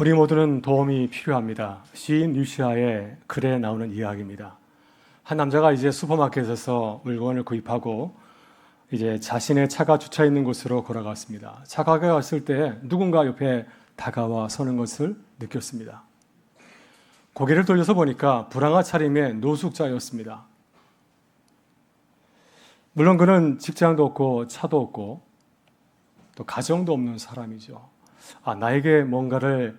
우리 모두는 도움이 필요합니다. 시인 뉴시아의 글에 나오는 이야기입니다. 한 남자가 이제 슈퍼마켓에서 물건을 구입하고 이제 자신의 차가 주차 있는 곳으로 걸어갔습니다. 차가 갔을 때 누군가 옆에 다가와 서는 것을 느꼈습니다. 고개를 돌려서 보니까 불황화 차림의 노숙자였습니다. 물론 그는 직장도 없고 차도 없고 또 가정도 없는 사람이죠. 나에게 뭔가를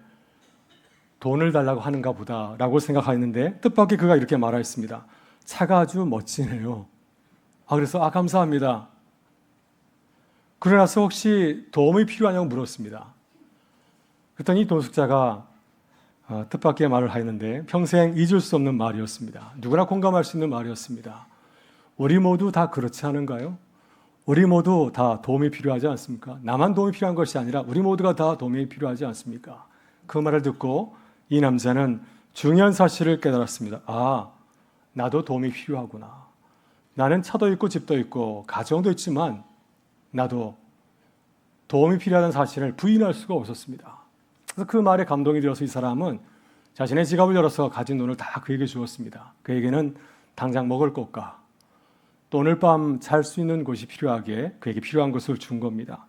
돈을 달라고 하는가 보다라고 생각했는데 뜻밖의 그가 이렇게 말하였습니다. 차가 아주 멋지네요. 그래서 감사합니다. 그러나서 혹시 도움이 필요하냐고 물었습니다. 그랬더니 노숙자가 뜻밖의 말을 하였는데 평생 잊을 수 없는 말이었습니다. 누구나 공감할 수 있는 말이었습니다. 우리 모두 다 그렇지 않은가요? 우리 모두 다 도움이 필요하지 않습니까? 나만 도움이 필요한 것이 아니라 우리 모두가 다 도움이 필요하지 않습니까? 그 말을 듣고 이 남자는 중요한 사실을 깨달았습니다. 나도 도움이 필요하구나. 나는 차도 있고 집도 있고 가정도 있지만 나도 도움이 필요하다는 사실을 부인할 수가 없었습니다. 그래서 그 말에 감동이 되어서 이 사람은 자신의 지갑을 열어서 가진 돈을 다 그에게 주었습니다. 그에게는 당장 먹을 것과 또 오늘 밤 잘 수 있는 곳이 필요하게 그에게 필요한 것을 준 겁니다.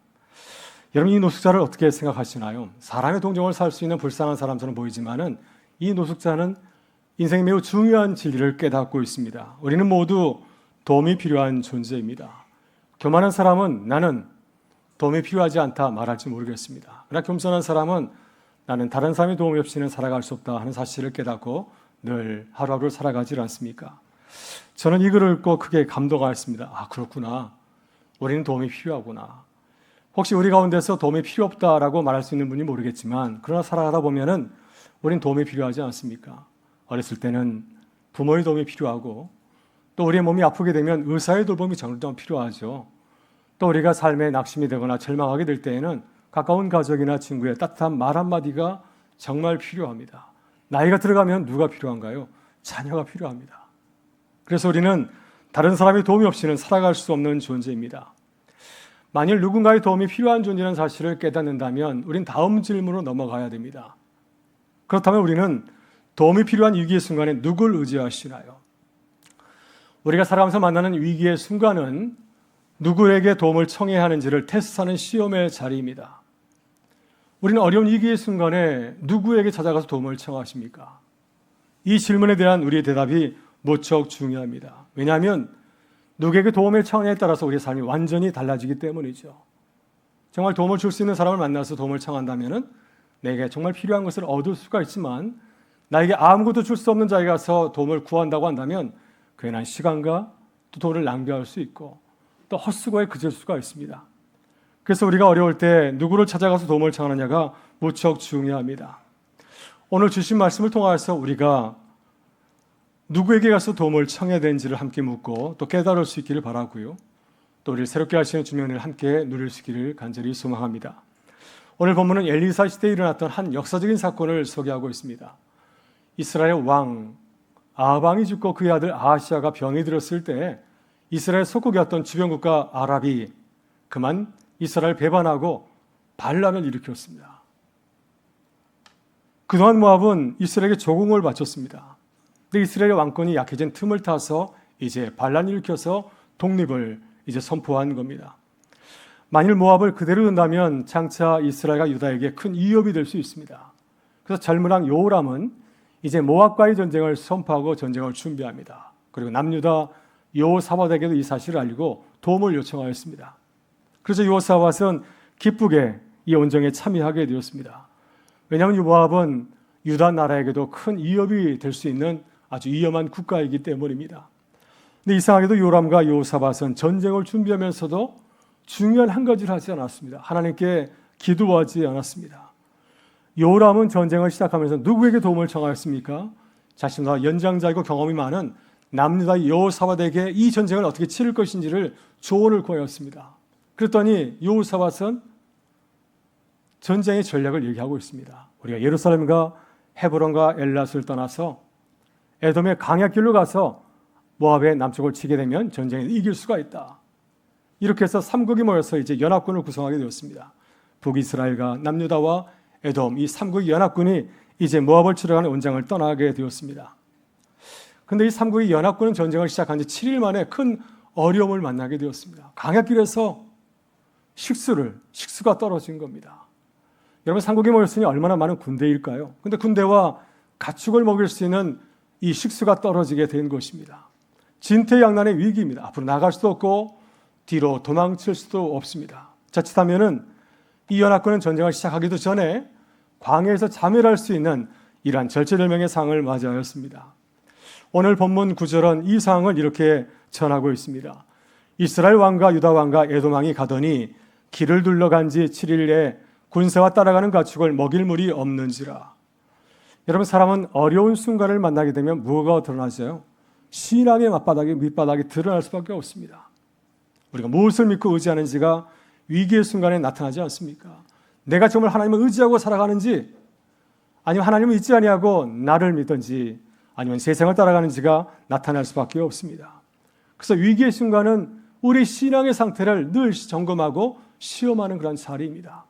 여러분, 이 노숙자를 어떻게 생각하시나요? 사람의 동정을 살 수 있는 불쌍한 사람처럼 보이지만은 이 노숙자는 인생에 매우 중요한 진리를 깨닫고 있습니다. 우리는 모두 도움이 필요한 존재입니다. 교만한 사람은 나는 도움이 필요하지 않다 말할지 모르겠습니다. 그러나 겸손한 사람은 나는 다른 사람의 도움이 없이는 살아갈 수 없다 하는 사실을 깨닫고 늘 하루하루를 살아가지 않습니까? 저는 이 글을 읽고 크게 감동하였습니다. 그렇구나. 우리는 도움이 필요하구나. 혹시 우리 가운데서 도움이 필요 없다라고 말할 수 있는 분이 모르겠지만 그러나 살아가다 보면은 우린 도움이 필요하지 않습니까? 어렸을 때는 부모의 도움이 필요하고 또 우리의 몸이 아프게 되면 의사의 돌봄이 정말 필요하죠. 또 우리가 삶에 낙심이 되거나 절망하게 될 때에는 가까운 가족이나 친구의 따뜻한 말 한마디가 정말 필요합니다. 나이가 들어가면 누가 필요한가요? 자녀가 필요합니다. 그래서 우리는 다른 사람의 도움이 없이는 살아갈 수 없는 존재입니다. 만일 누군가의 도움이 필요한 존재라는 사실을 깨닫는다면 우린 다음 질문으로 넘어가야 됩니다. 그렇다면 우리는 도움이 필요한 위기의 순간에 누굴 의지하시나요? 우리가 살아가면서 만나는 위기의 순간은 누구에게 도움을 청해야 하는지를 테스트하는 시험의 자리입니다. 우리는 어려운 위기의 순간에 누구에게 찾아가서 도움을 청하십니까? 이 질문에 대한 우리의 대답이 무척 중요합니다. 왜냐하면 누구에게 도움을 청하냐에 따라서 우리의 삶이 완전히 달라지기 때문이죠. 정말 도움을 줄 수 있는 사람을 만나서 도움을 청한다면 내게 정말 필요한 것을 얻을 수가 있지만 나에게 아무것도 줄 수 없는 자에게 가서 도움을 구한다고 한다면 괜한 시간과 또 돈을 낭비할 수 있고 또 헛수고에 그칠 수가 있습니다. 그래서 우리가 어려울 때 누구를 찾아가서 도움을 청하느냐가 무척 중요합니다. 오늘 주신 말씀을 통해서 우리가 누구에게 가서 도움을 청해야 되는지를 함께 묻고 또 깨달을 수 있기를 바라고요. 또 우리를 새롭게 하시는 주님의 은혜를 함께 누릴 수 있기를 간절히 소망합니다. 오늘 본문은 엘리사 시대에 일어났던 한 역사적인 사건을 소개하고 있습니다. 이스라엘 왕 아합왕이 죽고 그의 아들 아하시아가 병이 들었을 때 이스라엘 속국이었던 주변 국가 아랍이 그만 이스라엘 배반하고 반란을 일으켰습니다. 그동안 모압은 이스라엘에게 조공을 바쳤습니다. 근데 이스라엘의 왕권이 약해진 틈을 타서 이제 반란을 일으켜서 독립을 이제 선포한 겁니다. 만일 모압을 그대로 둔다면 장차 이스라엘과 유다에게 큰 위협이 될 수 있습니다. 그래서 젊은 왕 여호람은 이제 모압과의 전쟁을 선포하고 전쟁을 준비합니다. 그리고 남유다 여호사밧에게도 이 사실을 알리고 도움을 요청하였습니다. 그래서 여호사밧은 기쁘게 이 온정에 참여하게 되었습니다. 왜냐하면 이 모압은 유다 나라에게도 큰 위협이 될 수 있는 아주 위험한 국가이기 때문입니다. 근데 이상하게도 요람과 여호사밧은 전쟁을 준비하면서도 중요한 한 가지를 하지 않았습니다. 하나님께 기도하지 않았습니다. 요람은 전쟁을 시작하면서 누구에게 도움을 청하였습니까? 자신보다 연장자이고 경험이 많은 남유다 여호사밧에게 이 전쟁을 어떻게 치를 것인지를 조언을 구하였습니다. 그랬더니 여호사밧은 전쟁의 전략을 얘기하고 있습니다. 우리가 예루살렘과 헤브론과 엘랏을 떠나서 에돔의 강약길로 가서 모압의 남쪽을 치게 되면 전쟁에 이길 수가 있다. 이렇게 해서 삼국이 모여서 이제 연합군을 구성하게 되었습니다. 북이스라엘과 남유다와 에돔, 이 삼국의 연합군이 이제 모압을 치러 가는 원장을 떠나게 되었습니다. 그런데 이 삼국의 연합군은 전쟁을 시작한 지 7일 만에 큰 어려움을 만나게 되었습니다. 광야길에서 식수가 떨어진 겁니다. 여러분, 삼국이 모였으니 얼마나 많은 군대일까요? 근데 군대와 가축을 먹일 수 있는 이 식수가 떨어지게 된 것입니다. 진퇴양난의 위기입니다. 앞으로 나갈 수도 없고 뒤로 도망칠 수도 없습니다. 자칫하면은 이 연합군은 전쟁을 시작하기도 전에 광야에서 자멸할 수 있는 이러한 절체절명의 상황을 맞이하였습니다. 오늘 본문 9절은 이 상황을 이렇게 전하고 있습니다. 이스라엘 왕과 유다 왕과 에돔 왕이 가더니 길을 둘러간 지 7일에 군사와 따라가는 가축을 먹일 물이 없는지라. 여러분, 사람은 어려운 순간을 만나게 되면 무엇가 드러나죠? 신앙의 밑바닥이 드러날 수밖에 없습니다. 우리가 무엇을 믿고 의지하는지가 위기의 순간에 나타나지 않습니까? 내가 정말 하나님을 의지하고 살아가는지, 아니면 하나님을 믿지 아니하고 나를 믿든지, 아니면 세상을 따라가는지가 나타날 수밖에 없습니다. 그래서 위기의 순간은 우리 신앙의 상태를 늘 점검하고 시험하는 그런 자리입니다.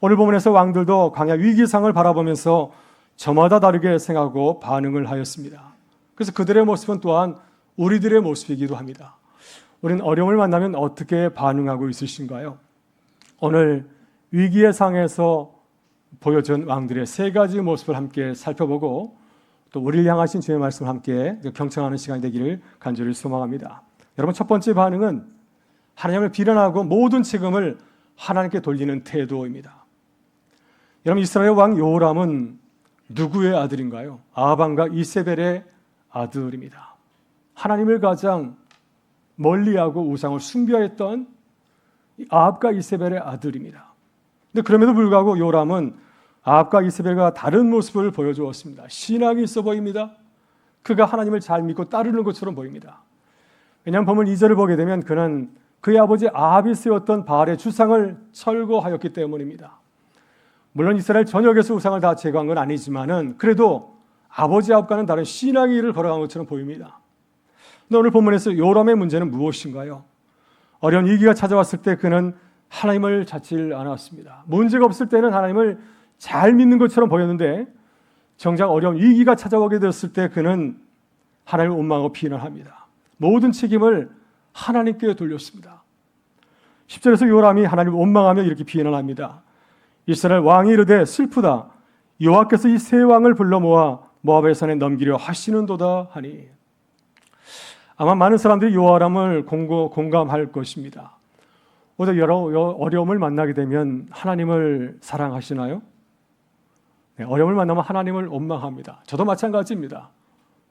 오늘 본문에서 왕들도 광야 위기상을 바라보면서 저마다 다르게 생각하고 반응을 하였습니다. 그래서 그들의 모습은 또한 우리들의 모습이기도 합니다. 우리는 어려움을 만나면 어떻게 반응하고 있으신가요? 오늘 위기의 상에서 보여준 왕들의 세 가지 모습을 함께 살펴보고 또 우리를 향하신 주의 말씀을 함께 경청하는 시간이 되기를 간절히 소망합니다. 여러분, 첫 번째 반응은 하나님을 비난하고 모든 책임을 하나님께 돌리는 태도입니다. 여러분, 이스라엘 왕 여호람은 누구의 아들인가요? 아합과 이세벨의 아들입니다. 하나님을 가장 멀리하고 우상을 숭배했던 아합과 이세벨의 아들입니다. 근데 그럼에도 불구하고 요람은 아합과 이세벨과 다른 모습을 보여주었습니다. 신앙이 있어 보입니다. 그가 하나님을 잘 믿고 따르는 것처럼 보입니다. 왜냐하면 본문 2절을 보게 되면 그는 그의 아버지 아합이 세웠던 바알의 주상을 철거하였기 때문입니다. 물론 이스라엘 전역에서 우상을 다 제거한 건 아니지만은 그래도 아버지 아합과는 다른 신앙의 길을 걸어간 것처럼 보입니다. 근데 오늘 본문에서 요람의 문제는 무엇인가요? 어려운 위기가 찾아왔을 때 그는 하나님을 찾질 않았습니다. 문제가 없을 때는 하나님을 잘 믿는 것처럼 보였는데 정작 어려운 위기가 찾아오게 되었을 때 그는 하나님을 원망하고 비난합니다. 모든 책임을 하나님께 돌렸습니다. 10절에서 요람이 하나님을 원망하며 이렇게 비난합니다. 이스라엘 왕이 이르되 슬프다. 여호와께서 이 세 왕을 불러 모아 모압의 산에 넘기려 하시는도다 하니. 아마 많은 사람들이 요람을 공감할 것입니다. 오늘 여러 어려움을 만나게 되면 하나님을 사랑하시나요? 네, 어려움을 만나면 하나님을 원망합니다. 저도 마찬가지입니다.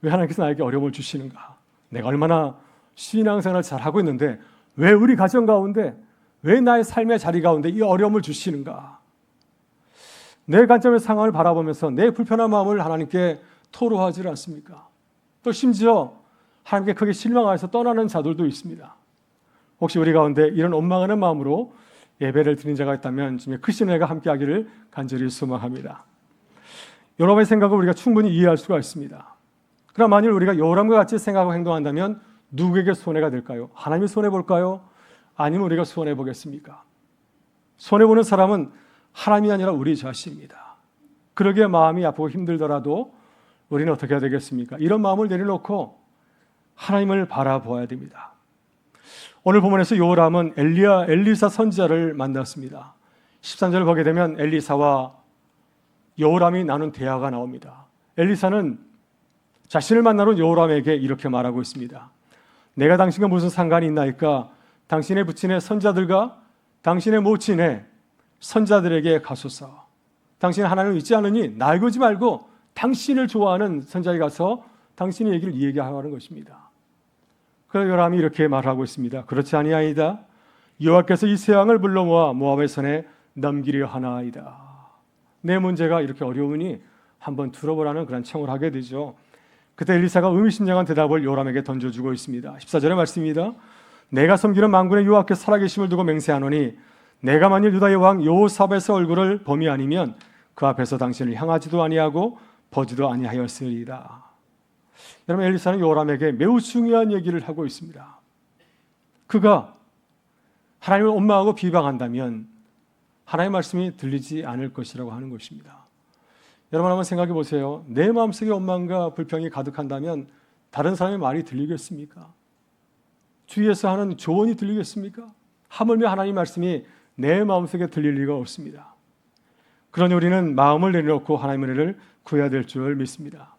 왜 하나님께서 나에게 어려움을 주시는가? 내가 얼마나 신앙생활을 잘하고 있는데 왜 우리 가정 가운데, 왜 나의 삶의 자리 가운데 이 어려움을 주시는가? 내 관점의 상황을 바라보면서 내 불편한 마음을 하나님께 토로하지 않습니까? 또 심지어 하나님께 크게 실망하여서 떠나는 자들도 있습니다. 혹시 우리 가운데 이런 원망하는 마음으로 예배를 드린 자가 있다면 주님의 크신 은혜가 함께하기를 간절히 소망합니다. 여러분의 생각을 우리가 충분히 이해할 수가 있습니다. 그럼 만일 우리가 요람과 같이 생각하고 행동한다면 누구에게 손해가 될까요? 하나님이 손해볼까요? 아니면 우리가 손해보겠습니까? 손해보는 사람은 하나님이 아니라 우리 자신입니다. 그러기에 마음이 아프고 힘들더라도 우리는 어떻게 해야 되겠습니까? 이런 마음을 내려놓고 하나님을 바라보아야 됩니다. 오늘 본문에서 요람은 엘리사 선지자를 만났습니다. 13절을 보게 되면 엘리사와 요람이 나눈 대화가 나옵니다. 엘리사는 자신을 만나러 요람에게 이렇게 말하고 있습니다. 내가 당신과 무슨 상관이 있나이까? 당신의 부친의 선자들과 당신의 모친의 선자들에게 가소서. 당신은 하나님을 믿지 않으니 날 보지 말고 당신을 좋아하는 선자에 가서 당신의 얘기를 얘기하라는 것입니다. 그래서 요람이 이렇게 말하고 있습니다. 그렇지 아니하이다. 여호와께서 이 세 왕을 불러 모아 모압의 산에 넘기려 하나이다. 내 문제가 이렇게 어려우니 한번 들어보라는 그런 청을 하게 되죠. 그때 엘리사가 의미심장한 대답을 요람에게 던져주고 있습니다. 14절의 말씀입니다. 내가 섬기는 만군의 여호와께서 살아계심을 두고 맹세하노니 내가 만일 유다의 왕 여호사밧의 얼굴을 범이 아니면 그 앞에서 당신을 향하지도 아니하고 보지도 아니하였으리이다. 여러분, 엘리사는 요람에게 매우 중요한 얘기를 하고 있습니다. 그가 하나님을 원망하고 비방한다면 하나님의 말씀이 들리지 않을 것이라고 하는 것입니다. 여러분 한번 생각해 보세요. 내 마음속에 원망과 불평이 가득한다면 다른 사람의 말이 들리겠습니까? 주위에서 하는 조언이 들리겠습니까? 하물며 하나님의 말씀이 내 마음속에 들릴 리가 없습니다. 그러니 우리는 마음을 내려놓고 하나님의 은혜를 구해야 될 줄 믿습니다.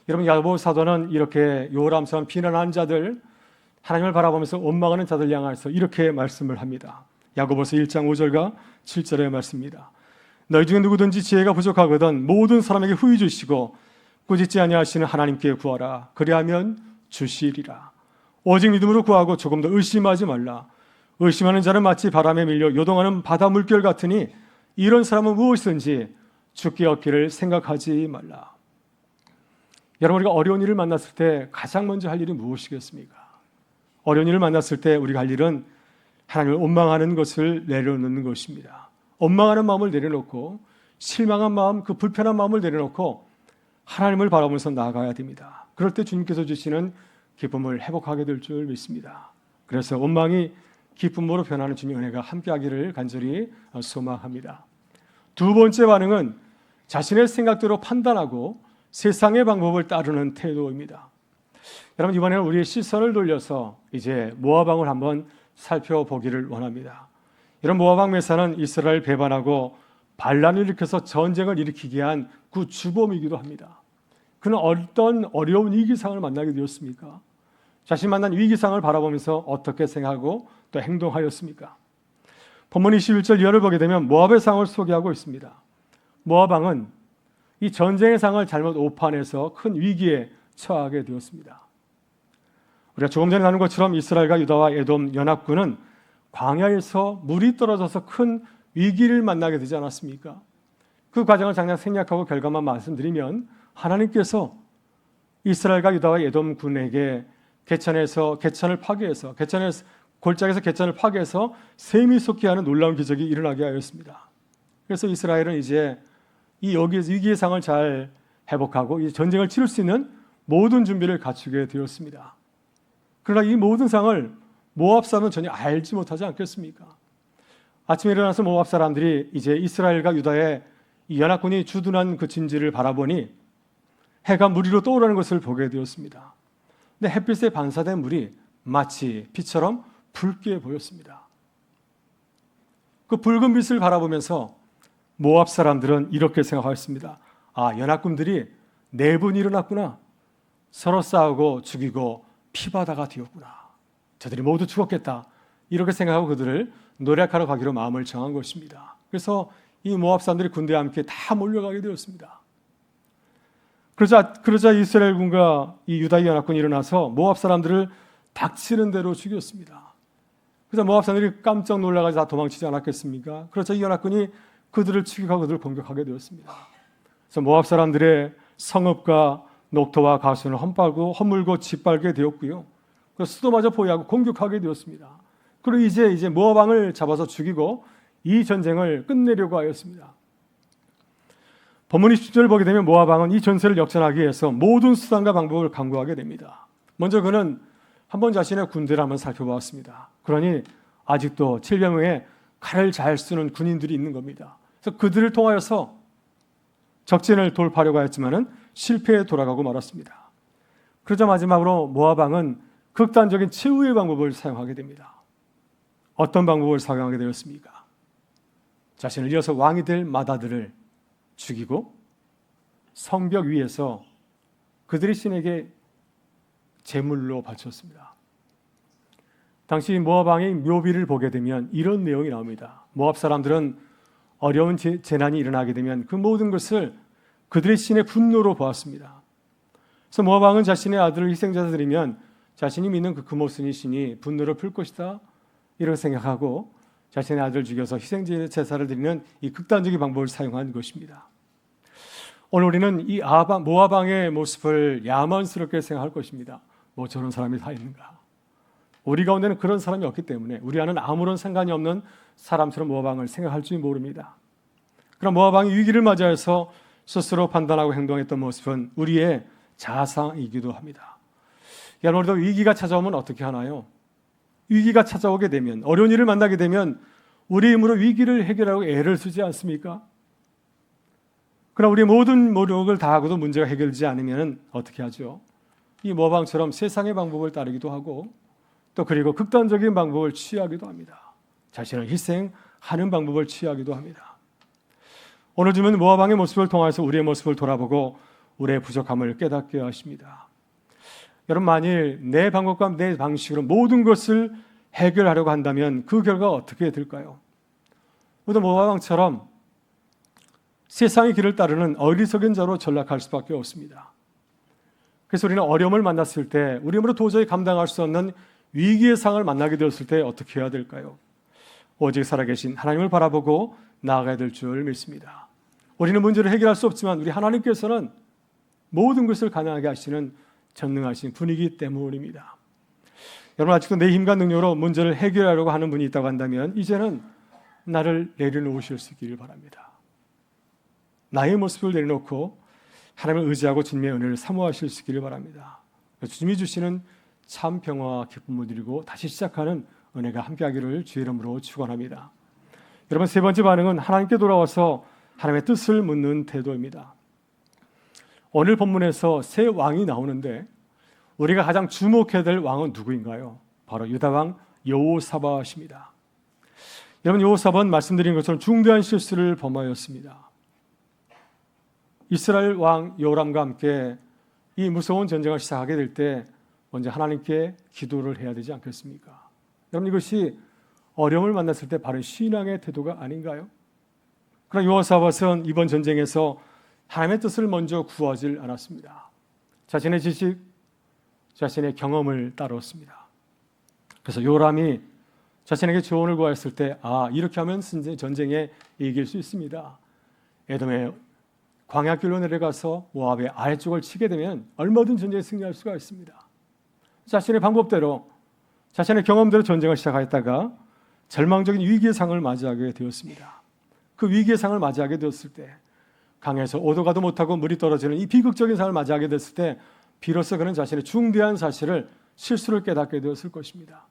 여러분 야고보 사도는 이렇게 요람처럼 비난하는 자들, 하나님을 바라보면서 원망하는 자들 향해서 이렇게 말씀을 합니다. 야고보서 1장 5절과 7절의 말씀입니다. 너희 중에 누구든지 지혜가 부족하거든 모든 사람에게 후히 주시고 꾸짖지 아니하시는 하나님께 구하라. 그리하면 주시리라. 오직 믿음으로 구하고 조금 더 의심하지 말라. 의심하는 자는 마치 바람에 밀려 요동하는 바다 물결 같으니 이런 사람은 무엇이든지 죽게 얻기를 생각하지 말라. 여러분 우리가 어려운 일을 만났을 때 가장 먼저 할 일이 무엇이겠습니까? 어려운 일을 만났을 때 우리가 할 일은 하나님을 원망하는 것을 내려놓는 것입니다. 원망하는 마음을 내려놓고 실망한 마음, 그 불편한 마음을 내려놓고 하나님을 바라보면서 나아가야 됩니다. 그럴 때 주님께서 주시는 기쁨을 회복하게 될 줄 믿습니다. 그래서 원망이 기쁨으로 변하는 주님의 은혜가 함께하기를 간절히 소망합니다. 두 번째 반응은 자신의 생각대로 판단하고 세상의 방법을 따르는 태도입니다. 여러분 이번에는 우리의 시선을 돌려서 이제 모압 왕을 한번 살펴보기를 원합니다. 이런 모압 왕 메사는 이스라엘 배반하고 반란을 일으켜서 전쟁을 일으키게 한 그 주범이기도 합니다. 그는 어떤 어려운 위기상을 만나게 되었습니까? 자신이 만난 위기상을 바라보면서 어떻게 생각하고 또 행동하였습니까? 본문 21절 이하를 보게 되면 모압의 상을 소개하고 있습니다. 모압 왕은 이 전쟁의 상을 잘못 오판해서 큰 위기에 처하게 되었습니다. 우리가 조금 전에 나눈 것처럼 이스라엘과 유다와 에돔 연합군은 광야에서 물이 떨어져서 큰 위기를 만나게 되지 않았습니까? 그 과정을 잠깐 생략하고 결과만 말씀드리면 하나님께서 이스라엘과 유다와 에돔 군에게 개천을 파괴해서 골짜기에서 개천을 파괴해서 샘이 솟게 하는 놀라운 기적이 일어나게 하였습니다. 그래서 이스라엘은 이제 이 위기의 상을 잘 회복하고 이 전쟁을 치를 수 있는 모든 준비를 갖추게 되었습니다. 그러나 이 모든 상을 모압 사람은 전혀 알지 못하지 않겠습니까? 아침에 일어나서 모압 사람들이 이제 이스라엘과 유다의 이 연합군이 주둔한 그 진지를 바라보니 해가 물 위로 떠오르는 것을 보게 되었습니다. 근데 햇빛에 반사된 물이 마치 빛처럼 붉게 보였습니다. 그 붉은 빛을 바라보면서 모압 사람들은 이렇게 생각하였습니다. 아, 연합군들이 4분 일어났구나. 서로 싸우고 죽이고 피바다가 되었구나. 저들이 모두 죽었겠다. 이렇게 생각하고 그들을 노력하러 가기로 마음을 정한 것입니다. 그래서 이 모압 사람들이 군대와 함께 다 몰려가게 되었습니다. 그러자 이스라엘군과 이 유다의 연합군이 일어나서 모압 사람들을 닥치는 대로 죽였습니다. 그래서 모압 사람들이 깜짝 놀라가지고 다 도망치지 않았겠습니까? 그러자 이 연합군이 그들을 추격하고 그들을 공격하게 되었습니다. 그래서 모압 사람들의 성읍과 녹토와 가수는 헛물고 짓밟게 되었고요. 그래서 수도마저 포위하고 공격하게 되었습니다. 그리고 이제 모압 왕을 잡아서 죽이고 이 전쟁을 끝내려고 하였습니다. 본문 20절을 보게 되면 모압 왕은 이 전세를 역전하기 위해서 모든 수단과 방법을 강구하게 됩니다. 먼저 그는 한번 자신의 군대를 한번 살펴보았습니다. 그러니 아직도 700명의 칼을 잘 쓰는 군인들이 있는 겁니다. 그래서 그들을 통하여서 적진을 돌파하려고 했지만은 실패에 돌아가고 말았습니다. 그러자 마지막으로 모압 왕은 극단적인 최후의 방법을 사용하게 됩니다. 어떤 방법을 사용하게 되었습니까? 자신을 이어서 왕이 될 마다들을 죽이고 성벽 위에서 그들의 신에게 제물로 바쳤습니다. 당시 모압 왕의 묘비를 보게 되면 이런 내용이 나옵니다. 모압 사람들은 어려운 재난이 일어나게 되면 그 모든 것을 그들의 신의 분노로 보았습니다. 그래서 모압 왕은 자신의 아들을 희생제사 드리면 자신이 믿는 그 금오스니 신이 분노를 풀 것이다 이렇게 생각하고 자신의 아들을 죽여서 희생제사를 드리는 이 극단적인 방법을 사용한 것입니다. 오늘 우리는 이 모압 왕의 모습을 야만스럽게 생각할 것입니다. 뭐 저런 사람이 다 있는가? 우리 가운데는 그런 사람이 없기 때문에 우리와는 아무런 상관이 없는 사람처럼 모압 왕을 생각할 줄 모릅니다. 그럼 모압 왕이 위기를 맞이해서 스스로 판단하고 행동했던 모습은 우리의 자상이기도 합니다. 여러분, 우리도 위기가 찾아오면 어떻게 하나요? 위기가 찾아오게 되면, 어려운 일을 만나게 되면 우리 힘으로 위기를 해결하고 애를 쓰지 않습니까? 그러나 우리 모든 노력을 다하고도 문제가 해결되지 않으면 어떻게 하죠? 이 모방처럼 세상의 방법을 따르기도 하고 또 그리고 극단적인 방법을 취하기도 합니다. 자신을 희생하는 방법을 취하기도 합니다. 오늘 주는 모아방의 모습을 통해서 우리의 모습을 돌아보고 우리의 부족함을 깨닫게 하십니다. 여러분, 만일 내 방법과 내 방식으로 모든 것을 해결하려고 한다면 그 결과가 어떻게 될까요? 우리도 모아방처럼 세상의 길을 따르는 어리석은 자로 전락할 수밖에 없습니다. 그래서 우리는 어려움을 만났을 때 우리 힘으로 도저히 감당할 수 없는 위기의 상을 만나게 되었을 때 어떻게 해야 될까요? 오직 살아계신 하나님을 바라보고 나아가야 될 줄 믿습니다. 우리는 문제를 해결할 수 없지만 우리 하나님께서는 모든 것을 가능하게 하시는 전능하신 분이기 때문입니다. 여러분, 아직도 내 힘과 능력으로 문제를 해결하려고 하는 분이 있다고 한다면 이제는 나를 내려놓으실 수 있기를 바랍니다. 나의 모습을 내려놓고 하나님을 의지하고 주님의 은혜를 사모하실 수 있기를 바랍니다. 주님이 주시는 참 평화와 기쁨을 누리고 다시 시작하는 은혜가 함께하기를 주의 이름으로 축원합니다. 여러분, 세 번째 반응은 하나님께 돌아와서 하나님의 뜻을 묻는 태도입니다. 오늘 본문에서 새 왕이 나오는데 우리가 가장 주목해야 될 왕은 누구인가요? 바로 유다왕 여호사밧입니다. 여러분, 여호사밧은 말씀드린 것처럼 중대한 실수를 범하였습니다. 이스라엘 왕 여호람과 함께 이 무서운 전쟁을 시작하게 될 때 먼저 하나님께 기도를 해야 되지 않겠습니까? 여러분, 이것이 어려움을 만났을 때 바른 신앙의 태도가 아닌가요? 그러나 여호사밧은 이번 전쟁에서 하나님의 뜻을 먼저 구하지 않았습니다. 자신의 지식, 자신의 경험을 따랐습니다. 그래서 요람이 자신에게 조언을 구했을 때 이렇게 하면 전쟁에 이길 수 있습니다. 에돔의 광야길로 내려가서 모압의 아래쪽을 치게 되면 얼마든 전쟁에 승리할 수가 있습니다. 자신의 방법대로 자신의 경험대로 전쟁을 시작하였다가 절망적인 위기의 상을 맞이하게 되었습니다. 그 위기의 상을 맞이하게 되었을 때 강에서 오도 가도 못하고 물이 떨어지는 이 비극적인 상을 맞이하게 됐을 때 비로소 그는 자신의 중대한 실수를 깨닫게 되었을 것입니다.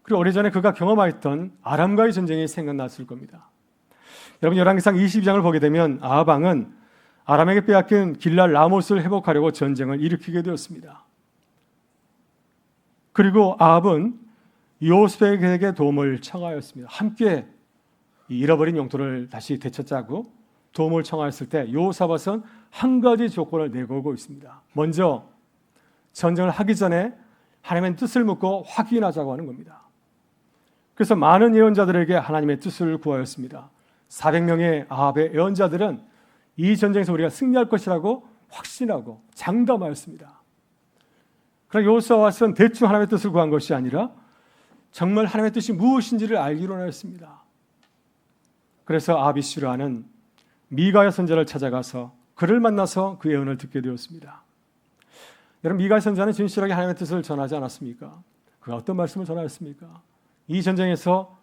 그리고 오래전에 그가 경험하였던 아람과의 전쟁이 생각났을 겁니다. 여러분, 열왕기상 22장을 보게 되면 아합 왕은 아람에게 빼앗긴 길랄 라못을 회복하려고 전쟁을 일으키게 되었습니다. 그리고 아합은 여호수아에게 도움을 청하였습니다. 함께 잃어버린 영토를 다시 되찾자고 도움을 청하였을 때 여호사밧은 한 가지 조건을 내걸고 있습니다. 먼저 전쟁을 하기 전에 하나님의 뜻을 묻고 확인하자고 하는 겁니다. 그래서 많은 예언자들에게 하나님의 뜻을 구하였습니다. 400명의 아합의 예언자들은 이 전쟁에서 우리가 승리할 것이라고 확신하고 장담하였습니다. 그러나 여호사밧은 대충 하나님의 뜻을 구한 것이 아니라 정말 하나님의 뜻이 무엇인지를 알기로 하였습니다. 그래서 아합이 싫어하는 미가야 선지자를 찾아가서 그를 만나서 그 예언을 듣게 되었습니다. 여러분, 미가야 선지자는 진실하게 하나님의 뜻을 전하지 않았습니까? 그가 어떤 말씀을 전하였습니까? 이 전쟁에서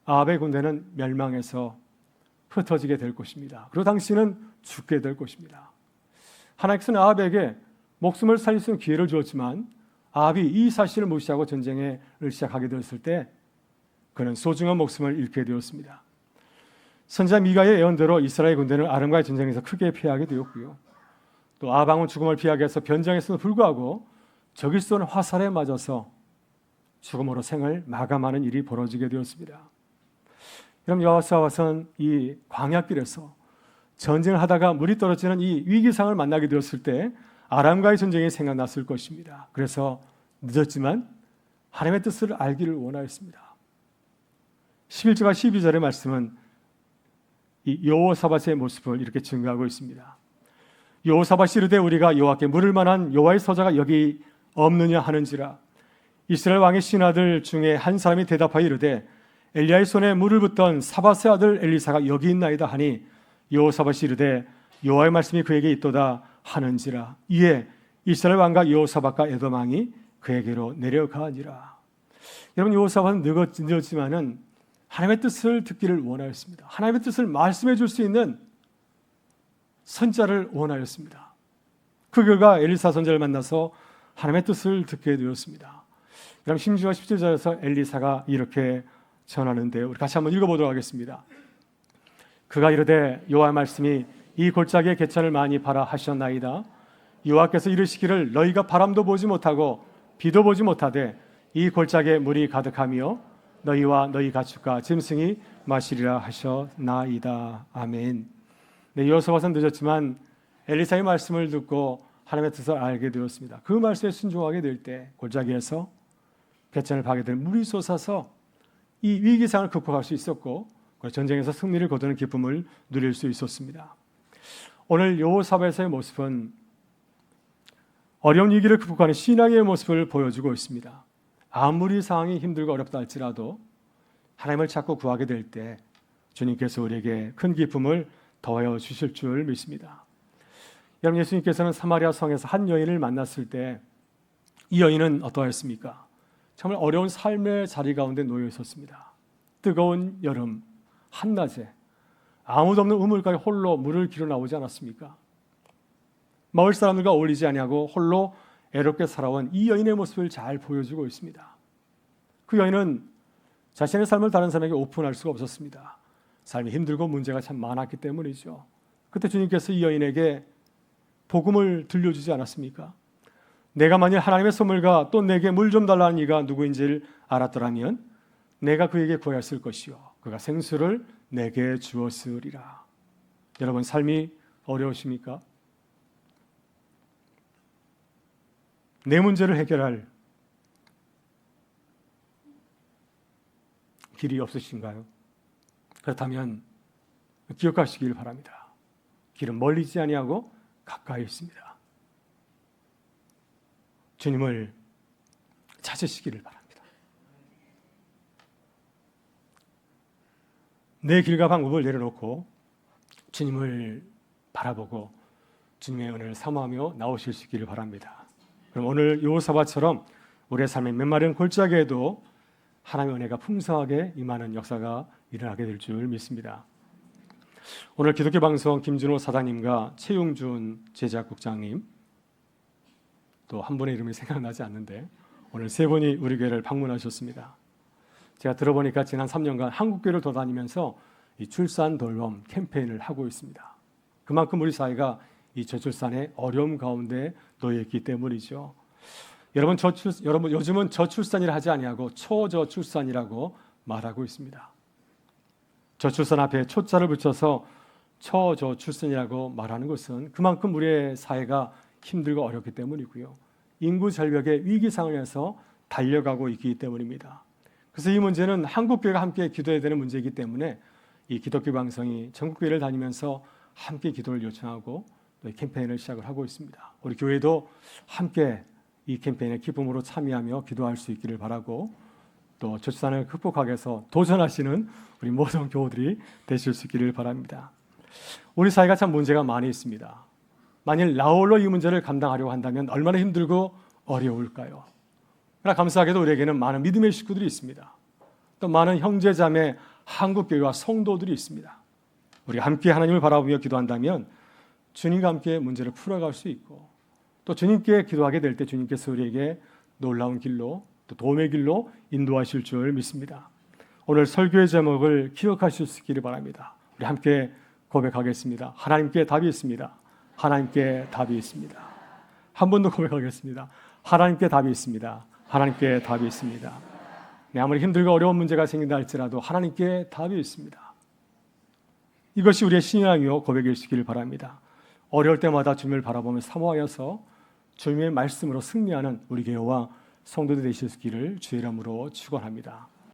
아합의 군대는 멸망해서 흩어지게 될 것입니다. 그리고 당신은 죽게 될 것입니다. 하나님께서는 아합에게 목숨을 살릴 수 있는 기회를 주었지만 아합이 이 사실을 무시하고 전쟁을 시작하게 되었을 때 그는 소중한 목숨을 잃게 되었습니다. 선지자 미가의 예언대로 이스라엘 군대는 아람과의 전쟁에서 크게 피하게 되었고요. 또 아합 왕은 죽음을 피하기 위해서 변장했음에도 불구하고 적이 쏜 화살에 맞아서 죽음으로 생을 마감하는 일이 벌어지게 되었습니다. 그럼 여호사밧은 이 광야길에서 전쟁을 하다가 물이 떨어지는 이 위기상을 만나게 되었을 때 아람과의 전쟁이 생각났을 것입니다. 그래서 늦었지만 하나님의 뜻을 알기를 원하였습니다. 11절과 12절의 말씀은 이 여호사밧의 모습을 이렇게 증거하고 있습니다. 여호사밧이 이르되 우리가 여호와께 물을 만한 여호와의 서자가 여기 없느냐 하는지라. 이스라엘 왕의 신하들 중에 한 사람이 대답하여 이르되 엘리야의 손에 물을 붓던 사밧의 아들 엘리사가 여기 있나이다 하니 여호사밧이 이르되 여호와의 말씀이 그에게 있도다 하는지라. 이에 이스라엘 왕과 여호사밧과 에돔 왕이 그에게로 내려가니라. 여러분, 여호사밧은 늦었지만은 하나님의 뜻을 듣기를 원하였습니다. 하나님의 뜻을 말씀해 줄 수 있는 선자를 원하였습니다. 그 결과 엘리사 선자를 만나서 하나님의 뜻을 듣게 되었습니다. 그럼 16절 17절에서 엘리사가 이렇게 전하는데 우리 같이 한번 읽어보도록 하겠습니다. 그가 이르되 여호와의 말씀이 이 골짜기에 개천을 많이 바라 하셨나이다. 여호와께서 이르시기를 너희가 바람도 보지 못하고 비도 보지 못하되 이 골짜기에 물이 가득하며 너희와 너희 가축과 짐승이 마시리라 하셨나이다. 아멘. 네, 여호수아서는 늦었지만 엘리사의 말씀을 듣고 하나님의 뜻을 알게 되었습니다. 그 말씀에 순종하게 될 때 골짜기에서 개천을 파게 될 물이 솟아서 이 위기상을 극복할 수 있었고 전쟁에서 승리를 거두는 기쁨을 누릴 수 있었습니다. 오늘 여호사밧의 모습은 어려운 위기를 극복하는 신앙의 모습을 보여주고 있습니다. 아무리 상황이 힘들고 어렵다 할지라도 하나님을 찾고 구하게 될 때 주님께서 우리에게 큰 기쁨을 더하여 주실 줄 믿습니다. 여러분, 예수님께서는 사마리아 성에서 한 여인을 만났을 때 이 여인은 어떠했습니까? 정말 어려운 삶의 자리 가운데 놓여 있었습니다. 뜨거운 여름 한낮에 아무도 없는 우물가에 홀로 물을 길어 나오지 않았습니까? 마을 사람들과 어울리지 아니하고 홀로 애롭게 살아온 이 여인의 모습을 잘 보여주고 있습니다. 그 여인은 자신의 삶을 다른 사람에게 오픈할 수가 없었습니다. 삶이 힘들고 문제가 참 많았기 때문이죠. 그때 주님께서 이 여인에게 복음을 들려주지 않았습니까? 내가 만일 하나님의 선물과 또 내게 물 좀 달라는 이가 누구인지를 알았더라면 내가 그에게 구하였을 것이요 그가 생수를 내게 주었으리라. 여러분, 삶이 어려우십니까? 내 문제를 해결할 길이 없으신가요? 그렇다면 기억하시길 바랍니다. 길은 멀리 있지 아니하고 가까이 있습니다. 주님을 찾으시기를 바랍니다. 내 길과 방법을 내려놓고 주님을 바라보고 주님의 은혜를 사모하며 나오실 수 있기를 바랍니다. 그럼 오늘 여호사밧처럼 우리의 삶의 메마른 골짜기에도 하나님의 은혜가 풍성하게 임하는 역사가 일어나게 될 줄 믿습니다. 오늘 기독교 방송 김준호 사장님과 최용준 제작국장님, 또 한 분의 이름이 생각나지 않는데 오늘 세 분이 우리 교회를 방문하셨습니다. 제가 들어보니까 지난 3년간 한국교회를 돌아다니면서 이 출산 돌봄 캠페인을 하고 있습니다. 그만큼 우리 사회가 이 저출산의 어려움 가운데 놓여 있기 때문이죠. 여러분 요즘은 저출산이라 하지 아니하고 초저출산이라고 말하고 있습니다. 저출산 앞에 초자를 붙여서 초저출산이라고 말하는 것은 그만큼 우리의 사회가 힘들고 어렵기 때문이고요. 인구 절벽의 위기 상황에서 달려가고 있기 때문입니다. 그래서 이 문제는 한국교회가 함께 기도해야 되는 문제이기 때문에 이 기독교 방송이 전국교회를 다니면서 함께 기도를 요청하고 또 캠페인을 시작을 하고 있습니다. 우리 교회도 함께 이 캠페인에 기쁨으로 참여하며 기도할 수 있기를 바라고 또 저출산을 극복하기 위해서 도전하시는 우리 모든 교우들이 되실 수 있기를 바랍니다. 우리 사회가 참 문제가 많이 있습니다. 만일 나홀로 이 문제를 감당하려고 한다면 얼마나 힘들고 어려울까요? 그러나 감사하게도 우리에게는 많은 믿음의 식구들이 있습니다. 또 많은 형제자매 한국교회와 성도들이 있습니다. 우리가 함께 하나님을 바라보며 기도한다면 주님과 함께 문제를 풀어갈 수 있고 또 주님께 기도하게 될 때 주님께서 우리에게 놀라운 길로 또 도움의 길로 인도하실 줄 믿습니다. 오늘 설교의 제목을 기억하실 수 있기를 바랍니다. 우리 함께 고백하겠습니다. 하나님께 답이 있습니다. 하나님께 답이 있습니다. 한 번 더 고백하겠습니다. 하나님께 답이 있습니다. 하나님께 답이 있습니다. 네, 아무리 힘들고 어려운 문제가 생긴다 할지라도 하나님께 답이 있습니다. 이것이 우리의 신앙이요 고백일 수 있기를 바랍니다. 어려울 때마다 주님을 바라보며 사모하여서 주님의 말씀으로 승리하는 우리 교회와 성도들 되실 수 있기를 주의 이름으로 축원합니다.